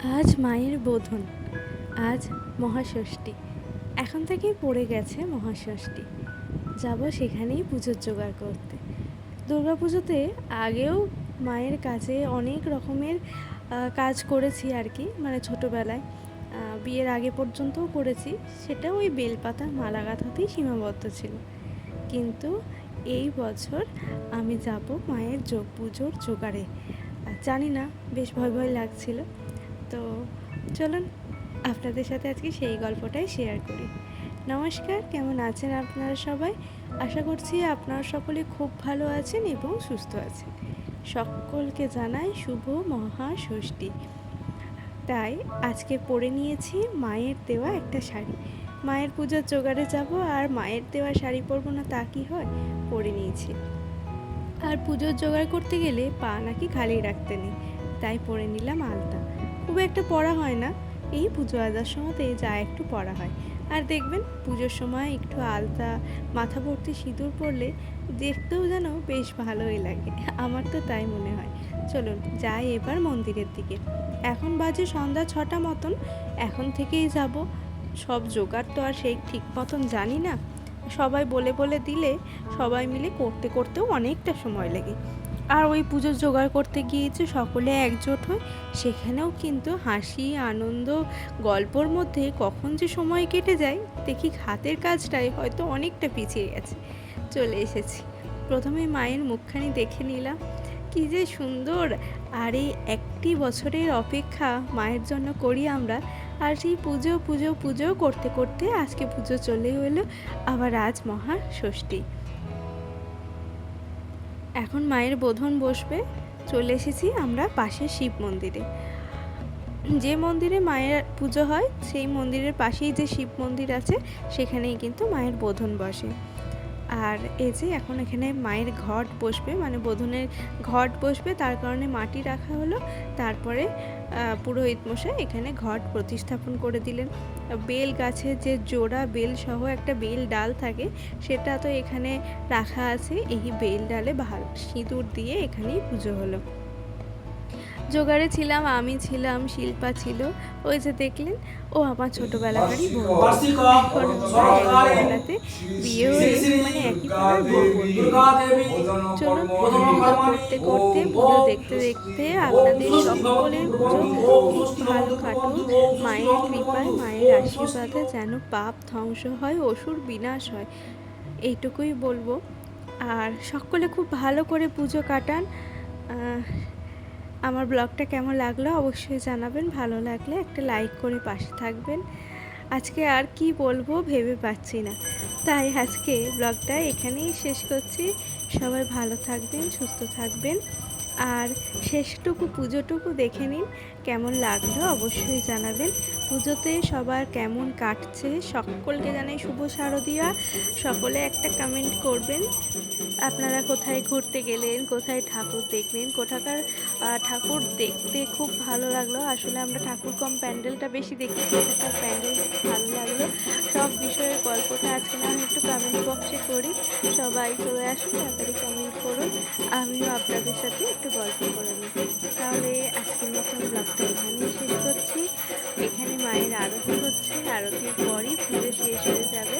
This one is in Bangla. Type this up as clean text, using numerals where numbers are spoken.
আজ মায়ের বোধন, আজ মহাষষ্ঠী। এখন থেকেই পড়ে গেছে মহাষষ্ঠী। যাব সেখানেই পুজোর জোগাড় করতে। দুর্গাপুজোতে আগেও মায়ের কাছে অনেক রকমের কাজ করেছি আর কি, মানে ছোটোবেলায় বিয়ের আগে পর্যন্তও করেছি। সেটা ওই বেলপাতার মালা গাঁথাতেই সীমাবদ্ধ ছিল। কিন্তু এই বছর আমি যাব মায়ের পুজোর জোগাড়ে। জানি না, বেশ ভয় ভয় লাগছিল। তো চলুন আপনাদের সাথে আজকে সেই গল্পটাই শেয়ার করি। নমস্কার, কেমন আছেন আপনারা সবাই? আশা করছি আপনারা সকলে খুব ভালো আছেন এবং সুস্থ আছেন। সকলকে জানাই শুভ মহাষষ্ঠী। তাই আজকে পরে নিয়েছি মায়ের দেওয়া একটা শাড়ি। মায়ের পুজোর জোগাড়ে যাব আর মায়ের দেওয়া শাড়ি পরবো না তা কি হয়? পরে নিয়েছি। আর পুজোর জোগাড় করতে গেলে পা নাকি খালি রাখতে নেই, তাই পরে নিলাম আলতা। খুব একটা পড়া হয় না, এই পুজো আজার সময়তে যা একটু পড়া হয়। আর দেখবেন পুজোর সময় একটু আলতা, মাথা ভর্তি সিঁদুর পরলে দেখতেও যেন বেশ ভালোই লাগে। আমার তো তাই মনে হয়। চলুন যাই এবার মন্দিরের দিকে। এখন বাজে সন্ধ্যা 6টা মতন। এখন থেকেই যাব। সব জোগাড় তো আর সেই ঠিক মতন জানি না, সবাই বলে বলে দিলে সবাই মিলে করতে করতেও অনেকটা সময় লাগে। আর ওই পুজোর জোগাড় করতে গিয়ে যে সকলে একজোট হয়, সেখানেও কিন্তু হাসি, আনন্দ, গল্পর মধ্যে কখন যে সময় কেটে যায় দেখি হাতের কাজটাই হয়তো অনেকটা পিছিয়ে গেছে। চলে এসেছি। প্রথমে মায়ের মুখখানি দেখে নিলাম, কি যে সুন্দর। আর এই একটি বছরের অপেক্ষা মায়ের জন্য করি আমরা। আর সেই পুজো পুজো পুজো করতে করতে আজকে পুজো চলেও এলো, আবার আজ মহাষষ্ঠী। এখন মায়ের বোধন বসবে। চলে এসেছি আমরা পাশের শিব মন্দিরে। যে মন্দিরে মায়ের পুজো হয় সেই মন্দিরের পাশেই যে শিব মন্দির আছে, সেখানেই কিন্তু মায়ের বোধন বসে। আর এই যে এখন এখানে মায়ের ঘট বসবে, মানে বোধনের ঘট বসবে, তার কারণে মাটি রাখা হলো। তারপরে পুরোহিত মশাই এখানে ঘট প্রতিস্থাপন করে দিলেন। বেল গাছের যে জোড়া বেল সহ একটা বেল ডাল থাকে, সেটা তো এখানে রাখা আছে। এই বেল ডালে সিঁদুর দিয়ে এখানেই পুজো হলো। জোগাড়ে ছিলাম আমি, ছিলাম শিল্পা ছিল, ওই যে দেখলেন, ও আমার ছোটোবেলাকারই বন্ধু। এখন আমরা একই পাড়াতে বিয়ে হয়ে মানে একই পাড়ার বন্ধু। চলুন পুজো করতে করতে, পুজো দেখতে দেখতে আপনাদের সকলের পুজো খুব ভালো কাটুক। মায়ের কৃপায়, মায়ের আশীর্বাদে যেন পাপ ধ্বংস হয়, অসুর বিনাশ হয়, এইটুকুই বলবো। আর সকলে খুব ভালো করে পুজো কাটান। আমার ব্লগটা কেমন লাগলো অবশ্যই জানাবেন। ভালো লাগলে একটা লাইক করে পাশে থাকবেন। আজকে আর কি বলবো ভেবে পাচ্ছি না, তাই আজকে ব্লগটা এখানেই শেষ করছি। সবাই ভালো থাকবেন, সুস্থ থাকবেন। আর শেষটুকু পুজোটুকু দেখে নিন, কেমন লাগলো অবশ্যই জানাবেন। পুজোতে সবার কেমন কাটছে সকলকে জানাই শুভ শারদীয়া। সকলে একটা কমেন্ট করবেন, আপনারা কোথায় ঘুরতে গেলেন, কোথায় ঠাকুর দেখলেন, কোথাকার ঠাকুর দেখতে খুব ভালো লাগলো। আসলে আমরা ঠাকুর কম প্যান্ডেলটা বেশি দেখি, কোথাকার প্যান্ডেল ভালো লাগলো, সব বিষয়ের গল্পটা আজকে না আমি একটু কমেন্ট বক্সে করি। সবাই চলে আসুন, তাড়াতাড়ি কমেন্ট করুন, আমিও আপনাদের সাথে একটু গল্প করে নিই। তাহলে আজকের মতন ব্লগটা এখানেই শেষ করছি। এখানে মায়ের আরতি হচ্ছে, আরতির পরই পুজো শেষ হয়ে যাবে।